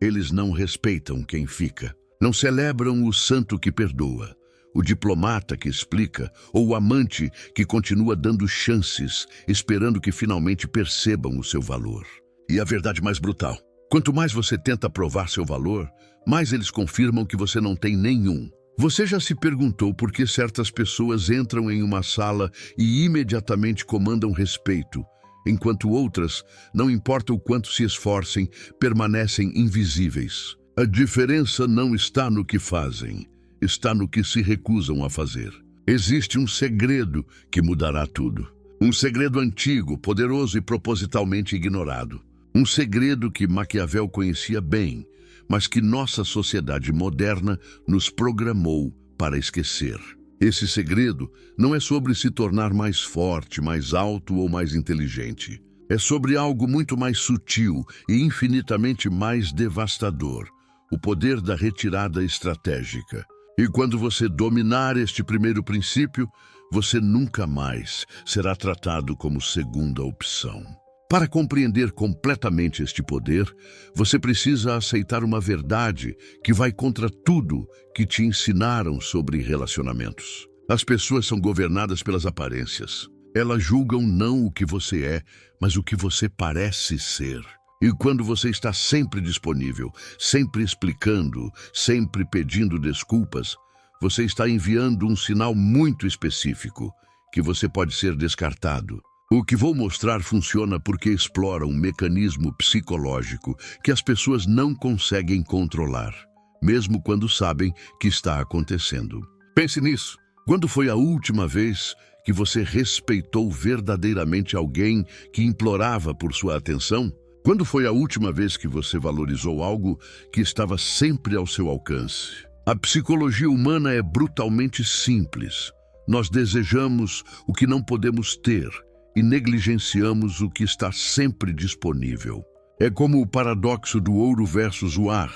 Eles não respeitam quem fica. Não celebram o santo que perdoa, o diplomata que explica, ou o amante que continua dando chances, esperando que finalmente percebam o seu valor. E a verdade mais brutal: quanto mais você tenta provar seu valor, mais eles confirmam que você não tem nenhum. Você já se perguntou por que certas pessoas entram em uma sala e imediatamente comandam respeito, enquanto outras, não importa o quanto se esforcem, permanecem invisíveis? A diferença não está no que fazem, está no que se recusam a fazer. Existe um segredo que mudará tudo. Um segredo antigo, poderoso e propositalmente ignorado. Um segredo que Maquiavel conhecia bem, mas que nossa sociedade moderna nos programou para esquecer. Esse segredo não é sobre se tornar mais forte, mais alto ou mais inteligente. É sobre algo muito mais sutil e infinitamente mais devastador: o poder da retirada estratégica. E quando você dominar este primeiro princípio, você nunca mais será tratado como segunda opção. Para compreender completamente este poder, você precisa aceitar uma verdade que vai contra tudo que te ensinaram sobre relacionamentos. As pessoas são governadas pelas aparências. Elas julgam não o que você é, mas o que você parece ser. E quando você está sempre disponível, sempre explicando, sempre pedindo desculpas, você está enviando um sinal muito específico, que você pode ser descartado. O que vou mostrar funciona porque explora um mecanismo psicológico que as pessoas não conseguem controlar, mesmo quando sabem que está acontecendo. Pense nisso. Quando foi a última vez que você respeitou verdadeiramente alguém que implorava por sua atenção? Quando foi a última vez que você valorizou algo que estava sempre ao seu alcance? A psicologia humana é brutalmente simples. Nós desejamos o que não podemos ter e negligenciamos o que está sempre disponível. É como o paradoxo do ouro versus o ar.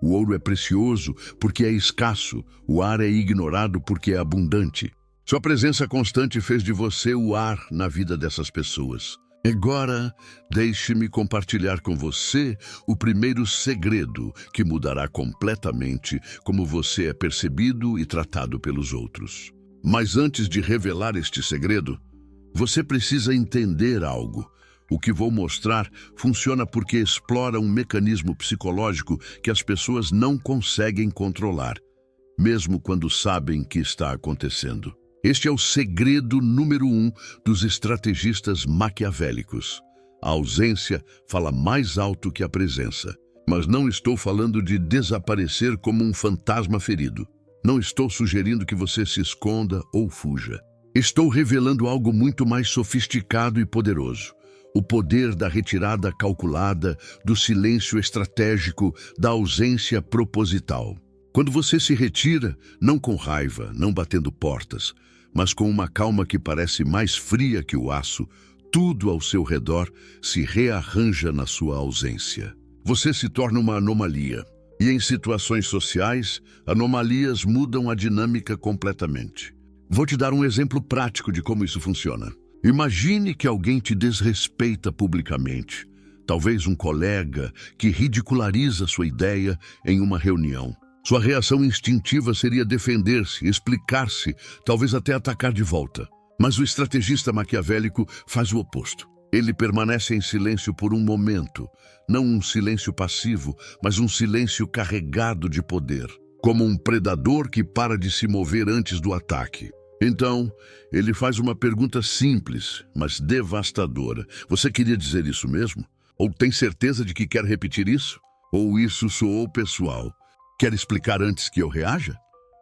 O ouro é precioso porque é escasso, o ar é ignorado porque é abundante. Sua presença constante fez de você o ar na vida dessas pessoas. Agora, deixe-me compartilhar com você o primeiro segredo que mudará completamente como você é percebido e tratado pelos outros. Mas antes de revelar este segredo, você precisa entender algo. O que vou mostrar funciona porque explora um mecanismo psicológico que as pessoas não conseguem controlar, mesmo quando sabem que está acontecendo. Este é o segredo número 1 dos estrategistas maquiavélicos. A ausência fala mais alto que a presença. Mas não estou falando de desaparecer como um fantasma ferido. Não estou sugerindo que você se esconda ou fuja. Estou revelando algo muito mais sofisticado e poderoso. O poder da retirada calculada, do silêncio estratégico, da ausência proposital. Quando você se retira, não com raiva, não batendo portas, mas com uma calma que parece mais fria que o aço, tudo ao seu redor se rearranja na sua ausência. Você se torna uma anomalia. E em situações sociais, anomalias mudam a dinâmica completamente. Vou te dar um exemplo prático de como isso funciona. Imagine que alguém te desrespeita publicamente. Talvez um colega que ridiculariza sua ideia em uma reunião. Sua reação instintiva seria defender-se, explicar-se, talvez até atacar de volta. Mas o estrategista maquiavélico faz o oposto. Ele permanece em silêncio por um momento. Não um silêncio passivo, mas um silêncio carregado de poder. Como um predador que para de se mover antes do ataque. Então, ele faz uma pergunta simples, mas devastadora. Você queria dizer isso mesmo? Ou tem certeza de que quer repetir isso? Ou isso soou pessoal? Quer explicar antes que eu reaja?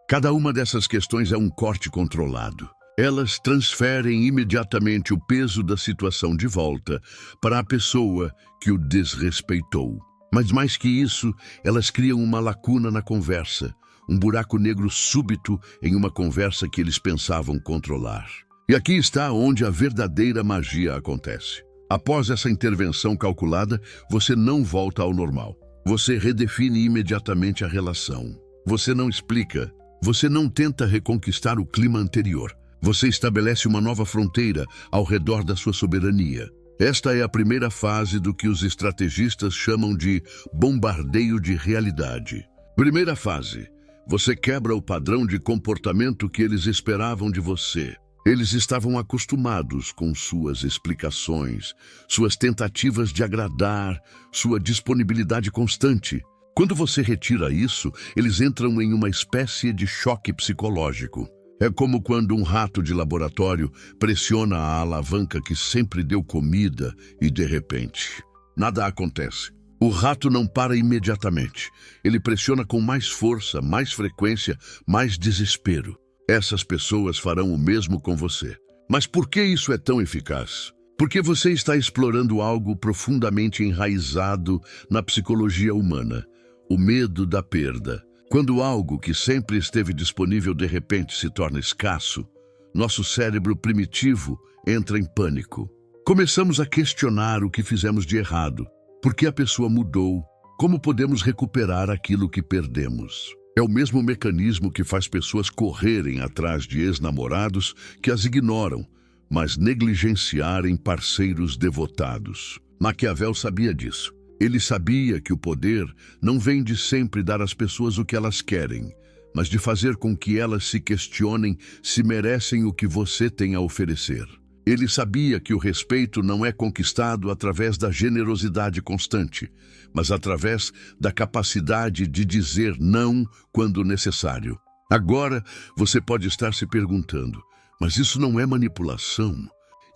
Cada uma dessas questões é um corte controlado. Elas transferem imediatamente o peso da situação de volta para a pessoa que o desrespeitou. Mas mais que isso, elas criam uma lacuna na conversa. Um buraco negro súbito em uma conversa que eles pensavam controlar. E aqui está onde a verdadeira magia acontece. Após essa intervenção calculada, você não volta ao normal. Você redefine imediatamente a relação. Você não explica. Você não tenta reconquistar o clima anterior. Você estabelece uma nova fronteira ao redor da sua soberania. Esta é a primeira fase do que os estrategistas chamam de bombardeio de realidade. Primeira fase. Você quebra o padrão de comportamento que eles esperavam de você. Eles estavam acostumados com suas explicações, suas tentativas de agradar, sua disponibilidade constante. Quando você retira isso, eles entram em uma espécie de choque psicológico. É como quando um rato de laboratório pressiona a alavanca que sempre deu comida e, de repente, nada acontece. O rato não para imediatamente. Ele pressiona com mais força, mais frequência, mais desespero. Essas pessoas farão o mesmo com você. Mas por que isso é tão eficaz? Porque você está explorando algo profundamente enraizado na psicologia humana: o medo da perda. Quando algo que sempre esteve disponível de repente se torna escasso, nosso cérebro primitivo entra em pânico. Começamos a questionar o que fizemos de errado. Por que a pessoa mudou? Como podemos recuperar aquilo que perdemos? É o mesmo mecanismo que faz pessoas correrem atrás de ex-namorados que as ignoram, mas negligenciarem parceiros devotados. Maquiavel sabia disso. Ele sabia que o poder não vem de sempre dar às pessoas o que elas querem, mas de fazer com que elas se questionem se merecem o que você tem a oferecer. Ele sabia que o respeito não é conquistado através da generosidade constante, mas através da capacidade de dizer não quando necessário. Agora, você pode estar se perguntando, mas isso não é manipulação?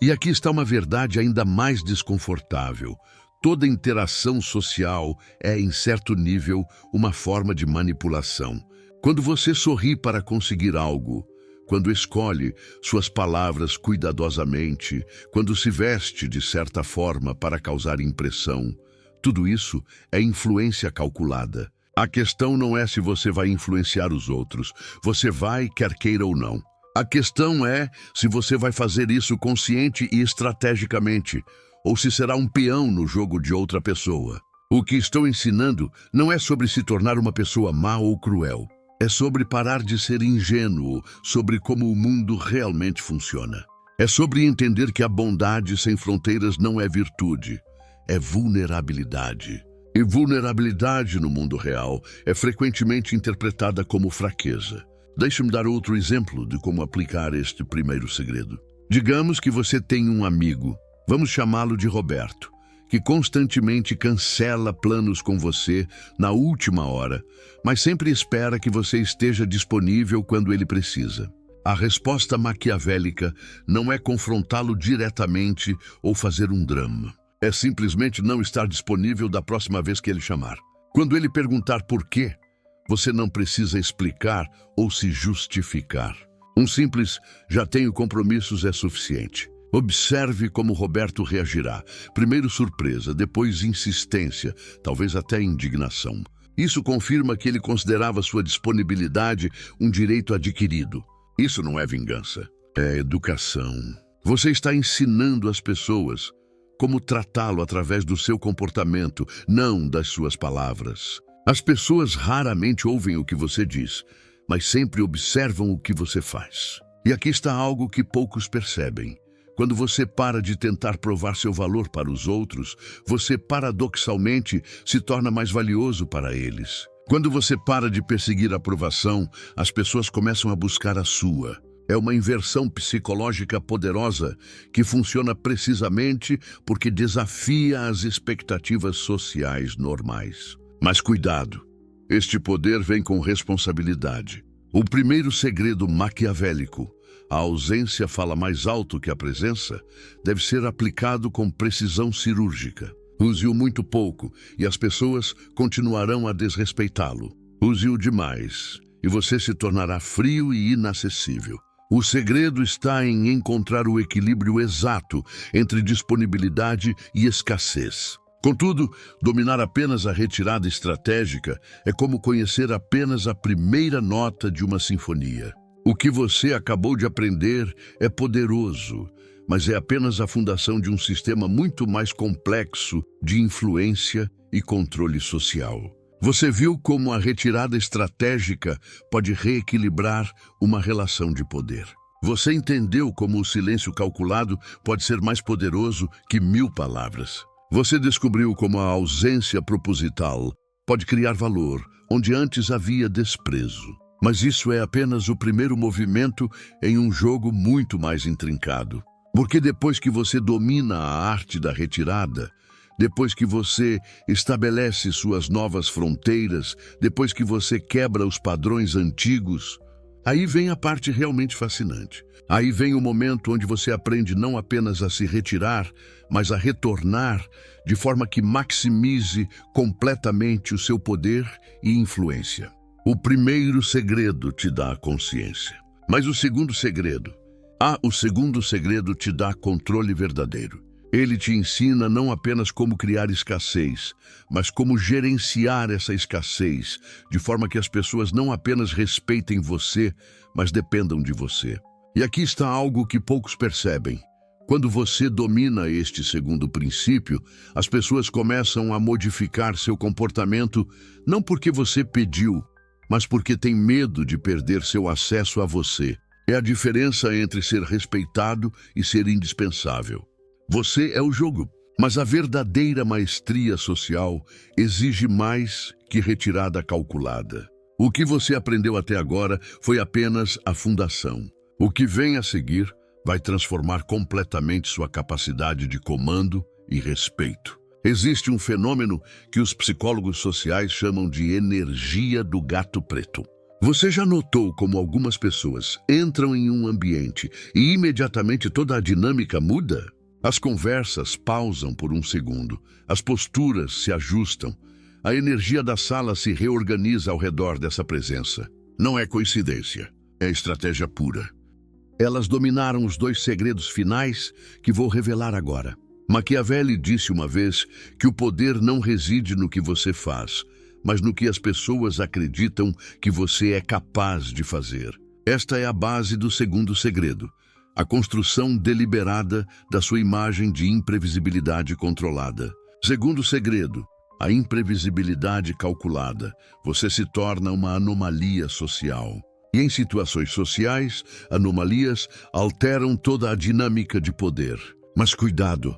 E aqui está uma verdade ainda mais desconfortável. Toda interação social é, em certo nível, uma forma de manipulação. Quando você sorri para conseguir algo, quando escolhe suas palavras cuidadosamente, quando se veste de certa forma para causar impressão, tudo isso é influência calculada. A questão não é se você vai influenciar os outros, você vai, quer queira ou não. A questão é se você vai fazer isso consciente e estrategicamente, ou se será um peão no jogo de outra pessoa. O que estou ensinando não é sobre se tornar uma pessoa má ou cruel. É sobre parar de ser ingênuo sobre como o mundo realmente funciona. É sobre entender que a bondade sem fronteiras não é virtude, é vulnerabilidade. E vulnerabilidade no mundo real é frequentemente interpretada como fraqueza. Deixe-me dar outro exemplo de como aplicar este primeiro segredo. Digamos que você tem um amigo, vamos chamá-lo de Roberto, que constantemente cancela planos com você na última hora, mas sempre espera que você esteja disponível quando ele precisa. A resposta maquiavélica não é confrontá-lo diretamente ou fazer um drama. É simplesmente não estar disponível da próxima vez que ele chamar. Quando ele perguntar por quê, você não precisa explicar ou se justificar. Um simples "já tenho compromissos" é suficiente. Observe como Roberto reagirá. Primeiro surpresa, depois insistência, talvez até indignação. Isso confirma que ele considerava sua disponibilidade um direito adquirido. Isso não é vingança, é educação. Você está ensinando as pessoas como tratá-lo através do seu comportamento, não das suas palavras. As pessoas raramente ouvem o que você diz, mas sempre observam o que você faz. E aqui está algo que poucos percebem. Quando você para de tentar provar seu valor para os outros, você paradoxalmente se torna mais valioso para eles. Quando você para de perseguir a aprovação, as pessoas começam a buscar a sua. É uma inversão psicológica poderosa que funciona precisamente porque desafia as expectativas sociais normais. Mas cuidado, este poder vem com responsabilidade. O primeiro segredo maquiavélico, a ausência fala mais alto que a presença, deve ser aplicado com precisão cirúrgica. Use-o muito pouco e as pessoas continuarão a desrespeitá-lo. Use-o demais e você se tornará frio e inacessível. O segredo está em encontrar o equilíbrio exato entre disponibilidade e escassez. Contudo, dominar apenas a retirada estratégica é como conhecer apenas a primeira nota de uma sinfonia. O que você acabou de aprender é poderoso, mas é apenas a fundação de um sistema muito mais complexo de influência e controle social. Você viu como a retirada estratégica pode reequilibrar uma relação de poder. Você entendeu como o silêncio calculado pode ser mais poderoso que 1000 palavras. Você descobriu como a ausência proposital pode criar valor onde antes havia desprezo. Mas isso é apenas o primeiro movimento em um jogo muito mais intrincado. Porque depois que você domina a arte da retirada, depois que você estabelece suas novas fronteiras, depois que você quebra os padrões antigos, aí vem a parte realmente fascinante. Aí vem o momento onde você aprende não apenas a se retirar, mas a retornar de forma que maximize completamente o seu poder e influência. O primeiro segredo te dá a consciência. Mas o segundo segredo te dá controle verdadeiro. Ele te ensina não apenas como criar escassez, mas como gerenciar essa escassez, de forma que as pessoas não apenas respeitem você, mas dependam de você. E aqui está algo que poucos percebem. Quando você domina este segundo princípio, as pessoas começam a modificar seu comportamento não porque você pediu, mas porque tem medo de perder seu acesso a você. É a diferença entre ser respeitado e ser indispensável. Você é o jogo, mas a verdadeira maestria social exige mais que retirada calculada. O que você aprendeu até agora foi apenas a fundação. O que vem a seguir vai transformar completamente sua capacidade de comando e respeito. Existe um fenômeno que os psicólogos sociais chamam de energia do gato preto. Você já notou como algumas pessoas entram em um ambiente e imediatamente toda a dinâmica muda? As conversas pausam por um segundo, as posturas se ajustam, a energia da sala se reorganiza ao redor dessa presença. Não é coincidência, é estratégia pura. Elas dominaram os 2 segredos finais que vou revelar agora. Maquiavelli disse uma vez que o poder não reside no que você faz, mas no que as pessoas acreditam que você é capaz de fazer. Esta é a base do segundo segredo, a construção deliberada da sua imagem de imprevisibilidade controlada. Segundo segredo, a imprevisibilidade calculada. Você se torna uma anomalia social. E em situações sociais, anomalias alteram toda a dinâmica de poder. Mas cuidado,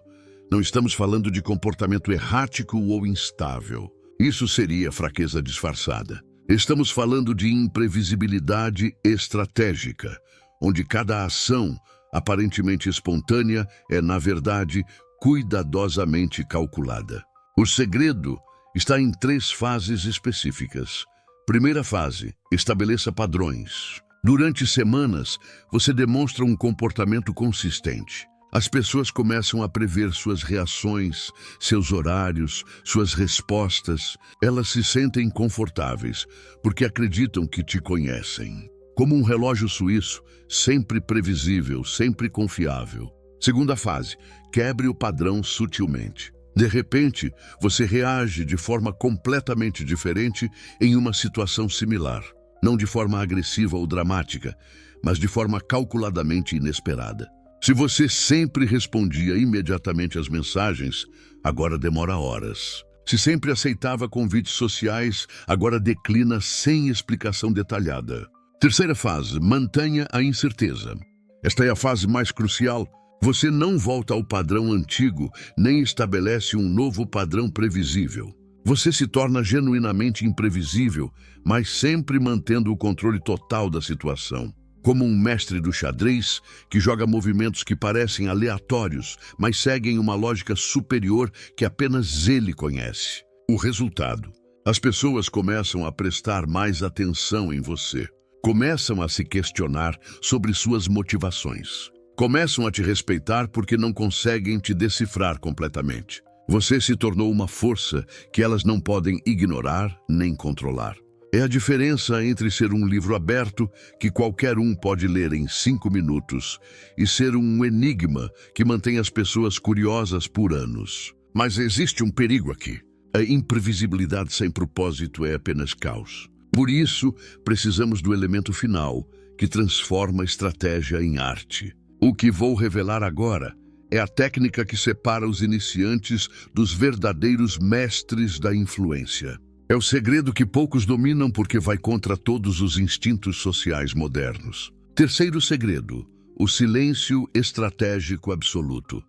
não estamos falando de comportamento errático ou instável. Isso seria fraqueza disfarçada. Estamos falando de imprevisibilidade estratégica, onde cada ação, aparentemente espontânea, é, na verdade, cuidadosamente calculada. O segredo está em 3 fases específicas. Primeira fase, estabeleça padrões. Durante semanas, você demonstra um comportamento consistente. As pessoas começam a prever suas reações, seus horários, suas respostas. Elas se sentem confortáveis, porque acreditam que te conhecem. Como um relógio suíço, sempre previsível, sempre confiável. Segunda fase, quebre o padrão sutilmente. De repente, você reage de forma completamente diferente em uma situação similar. Não de forma agressiva ou dramática, mas de forma calculadamente inesperada. Se você sempre respondia imediatamente às mensagens, agora demora horas. Se sempre aceitava convites sociais, agora declina sem explicação detalhada. Terceira fase, mantenha a incerteza. Esta é a fase mais crucial. Você não volta ao padrão antigo, nem estabelece um novo padrão previsível. Você se torna genuinamente imprevisível, mas sempre mantendo o controle total da situação. Como um mestre do xadrez que joga movimentos que parecem aleatórios, mas seguem uma lógica superior que apenas ele conhece. O resultado: as pessoas começam a prestar mais atenção em você. Começam a se questionar sobre suas motivações. Começam a te respeitar porque não conseguem te decifrar completamente. Você se tornou uma força que elas não podem ignorar nem controlar. É a diferença entre ser um livro aberto que qualquer um pode ler em 5 minutos e ser um enigma que mantém as pessoas curiosas por anos. Mas existe um perigo aqui. A imprevisibilidade sem propósito é apenas caos. Por isso, precisamos do elemento final, que transforma a estratégia em arte. O que vou revelar agora é a técnica que separa os iniciantes dos verdadeiros mestres da influência. É o segredo que poucos dominam porque vai contra todos os instintos sociais modernos. Terceiro segredo: O silêncio estratégico absoluto.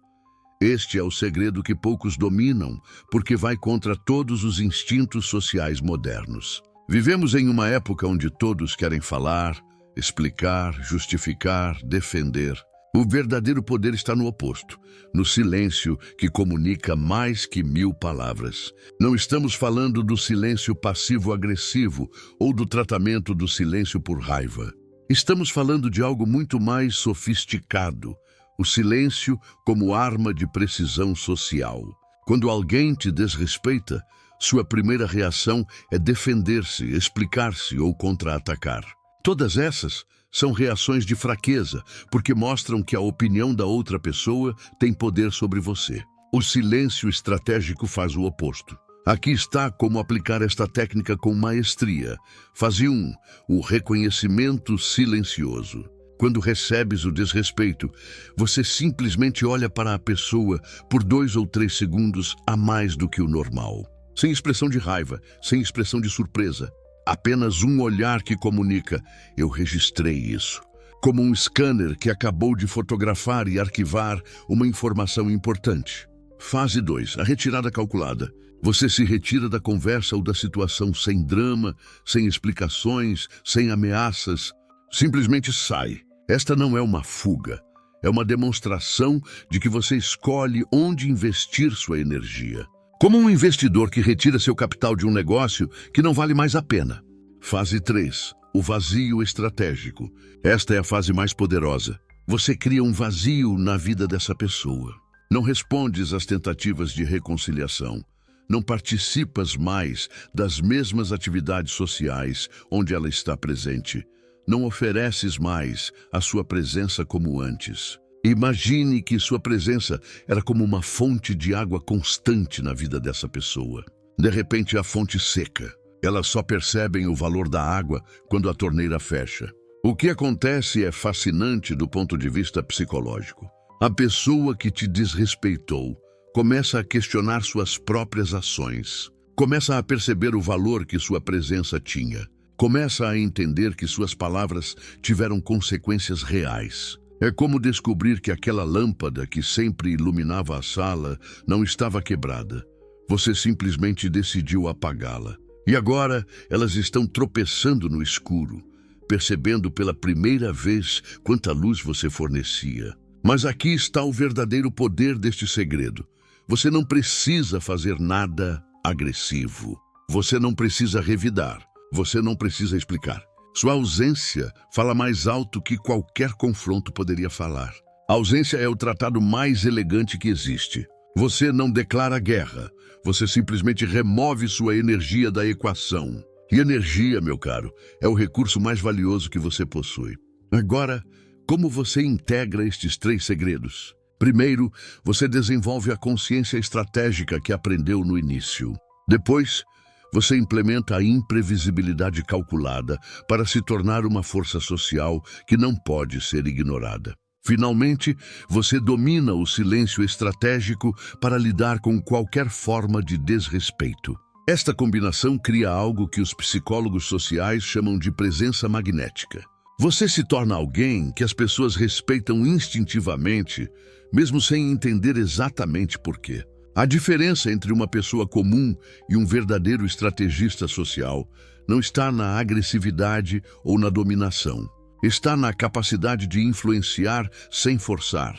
Este é o segredo que poucos dominam, porque vai contra todos os instintos sociais modernos. Vivemos em uma época onde todos querem falar, explicar, justificar, defender. O verdadeiro poder está no oposto, no silêncio que comunica mais que 1000 palavras. Não estamos falando do silêncio passivo-agressivo ou do tratamento do silêncio por raiva. Estamos falando de algo muito mais sofisticado, o silêncio como arma de precisão social. Quando alguém te desrespeita, sua primeira reação é defender-se, explicar-se ou contra-atacar. Todas essas são reações de fraqueza, porque mostram que a opinião da outra pessoa tem poder sobre você. O silêncio estratégico faz o oposto. Aqui está como aplicar esta técnica com maestria. Fase 1. O reconhecimento silencioso. Quando recebes o desrespeito, você simplesmente olha para a pessoa por 2 ou 3 segundos a mais do que o normal. Sem expressão de raiva, sem expressão de surpresa. Apenas um olhar que comunica: eu registrei isso. Como um scanner que acabou de fotografar e arquivar uma informação importante. Fase 2. A retirada calculada. Você se retira da conversa ou da situação sem drama, sem explicações, sem ameaças. Simplesmente sai. Esta não é uma fuga. É uma demonstração de que você escolhe onde investir sua energia. Como um investidor que retira seu capital de um negócio que não vale mais a pena. Fase 3. O vazio estratégico. Esta é a fase mais poderosa. Você cria um vazio na vida dessa pessoa. Não respondes às tentativas de reconciliação. Não participas mais das mesmas atividades sociais onde ela está presente. Não ofereces mais a sua presença como antes. Imagine que sua presença era como uma fonte de água constante na vida dessa pessoa. De repente, a fonte seca. Elas só percebem o valor da água quando a torneira fecha. O que acontece é fascinante do ponto de vista psicológico. A pessoa que te desrespeitou começa a questionar suas próprias ações. Começa a perceber o valor que sua presença tinha. Começa a entender que suas palavras tiveram consequências reais. É como descobrir que aquela lâmpada que sempre iluminava a sala não estava quebrada. Você simplesmente decidiu apagá-la. E agora elas estão tropeçando no escuro, percebendo pela primeira vez quanta luz você fornecia. Mas aqui está o verdadeiro poder deste segredo. Você não precisa fazer nada agressivo. Você não precisa revidar. Você não precisa explicar. Sua ausência fala mais alto que qualquer confronto poderia falar. A ausência é o tratado mais elegante que existe. Você não declara guerra. Você simplesmente remove sua energia da equação. E energia, meu caro, é o recurso mais valioso que você possui. Agora, como você integra estes 3 segredos? Primeiro, você desenvolve a consciência estratégica que aprendeu no início. Depois, você implementa a imprevisibilidade calculada para se tornar uma força social que não pode ser ignorada. Finalmente, você domina o silêncio estratégico para lidar com qualquer forma de desrespeito. Esta combinação cria algo que os psicólogos sociais chamam de presença magnética. Você se torna alguém que as pessoas respeitam instintivamente, mesmo sem entender exatamente por quê. A diferença entre uma pessoa comum e um verdadeiro estrategista social não está na agressividade ou na dominação. Está na capacidade de influenciar sem forçar,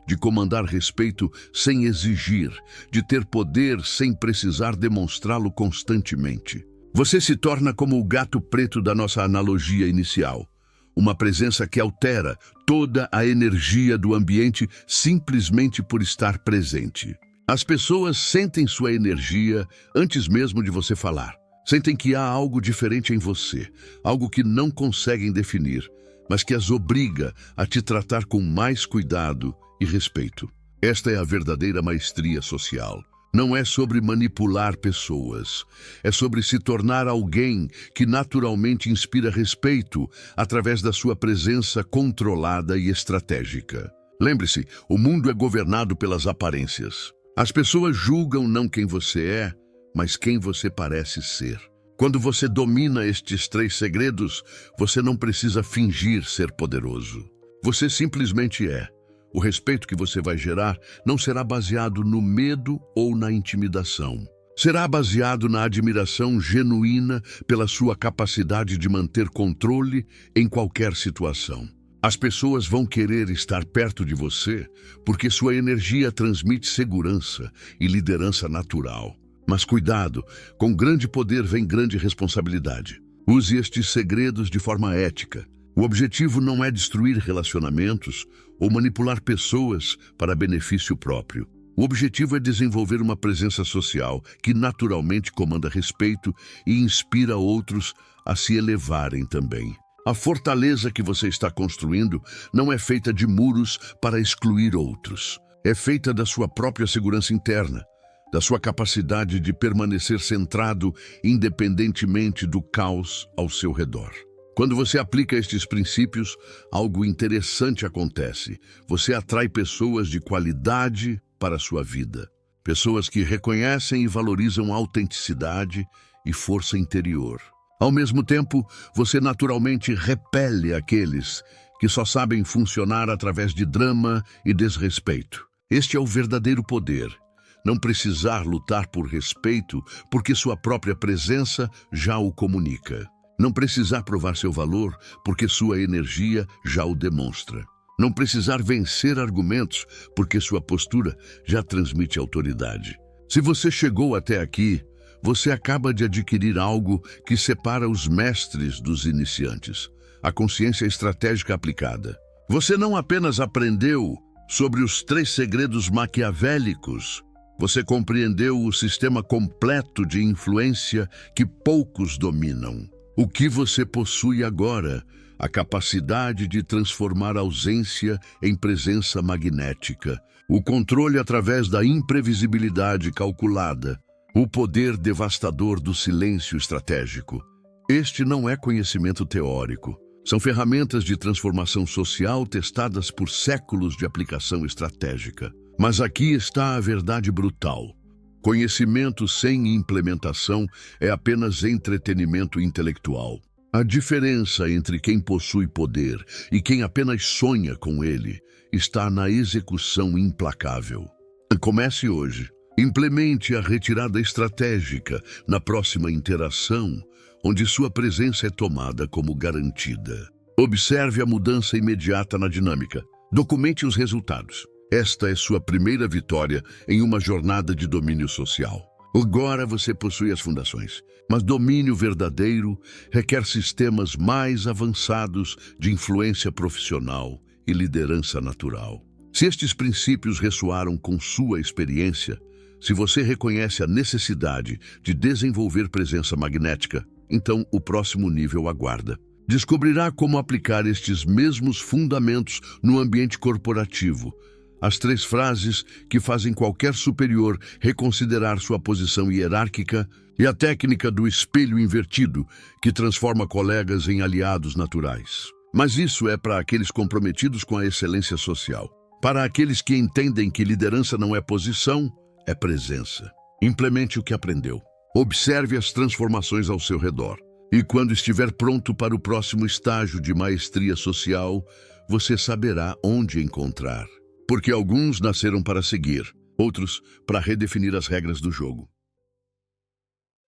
de comandar respeito sem exigir, de ter poder sem precisar demonstrá-lo constantemente. Você se torna como o gato preto da nossa analogia inicial. Uma presença que altera toda a energia do ambiente simplesmente por estar presente. As pessoas sentem sua energia antes mesmo de você falar. Sentem que há algo diferente em você, algo que não conseguem definir, mas que as obriga a te tratar com mais cuidado e respeito. Esta é a verdadeira maestria social. Não é sobre manipular pessoas, é sobre se tornar alguém que naturalmente inspira respeito através da sua presença controlada e estratégica. Lembre-se, o mundo é governado pelas aparências. As pessoas julgam não quem você é, mas quem você parece ser. Quando você domina estes 3 segredos, você não precisa fingir ser poderoso. Você simplesmente é. O respeito que você vai gerar não será baseado no medo ou na intimidação. Será baseado na admiração genuína pela sua capacidade de manter controle em qualquer situação. As pessoas vão querer estar perto de você porque sua energia transmite segurança e liderança natural. Mas cuidado, com grande poder vem grande responsabilidade. Use estes segredos de forma ética. O objetivo não é destruir relacionamentos ou manipular pessoas para benefício próprio. O objetivo é desenvolver uma presença social que naturalmente comanda respeito e inspira outros a se elevarem também. A fortaleza que você está construindo não é feita de muros para excluir outros. É feita da sua própria segurança interna, da sua capacidade de permanecer centrado independentemente do caos ao seu redor. Quando você aplica estes princípios, algo interessante acontece. Você atrai pessoas de qualidade para a sua vida. Pessoas que reconhecem e valorizam a autenticidade e força interior. Ao mesmo tempo, você naturalmente repele aqueles que só sabem funcionar através de drama e desrespeito. Este é o verdadeiro poder. Não precisar lutar por respeito, porque sua própria presença já o comunica. Não precisar provar seu valor, porque sua energia já o demonstra. Não precisar vencer argumentos, porque sua postura já transmite autoridade. Se você chegou até aqui, você acaba de adquirir algo que separa os mestres dos iniciantes, a consciência estratégica aplicada. Você não apenas aprendeu sobre os 3 segredos maquiavélicos, você compreendeu o sistema completo de influência que poucos dominam. O que você possui agora? A capacidade de transformar a ausência em presença magnética, o controle através da imprevisibilidade calculada, o poder devastador do silêncio estratégico. Este não é conhecimento teórico. São ferramentas de transformação social testadas por séculos de aplicação estratégica. Mas aqui está a verdade brutal. Conhecimento sem implementação é apenas entretenimento intelectual. A diferença entre quem possui poder e quem apenas sonha com ele está na execução implacável. Comece hoje. Implemente a retirada estratégica na próxima interação, onde sua presença é tomada como garantida. Observe a mudança imediata na dinâmica. Documente os resultados. Esta é sua primeira vitória em uma jornada de domínio social. Agora você possui as fundações, mas domínio verdadeiro requer sistemas mais avançados de influência profissional e liderança natural. Se estes princípios ressoaram com sua experiência, se você reconhece a necessidade de desenvolver presença magnética, então o próximo nível aguarda. Descobrirá como aplicar estes mesmos fundamentos no ambiente corporativo, as 3 frases que fazem qualquer superior reconsiderar sua posição hierárquica e a técnica do espelho invertido, que transforma colegas em aliados naturais. Mas isso é para aqueles comprometidos com a excelência social. Para aqueles que entendem que liderança não é posição, é presença. Implemente o que aprendeu. Observe as transformações ao seu redor. E quando estiver pronto para o próximo estágio de maestria social, você saberá onde encontrar. Porque alguns nasceram para seguir, outros para redefinir as regras do jogo.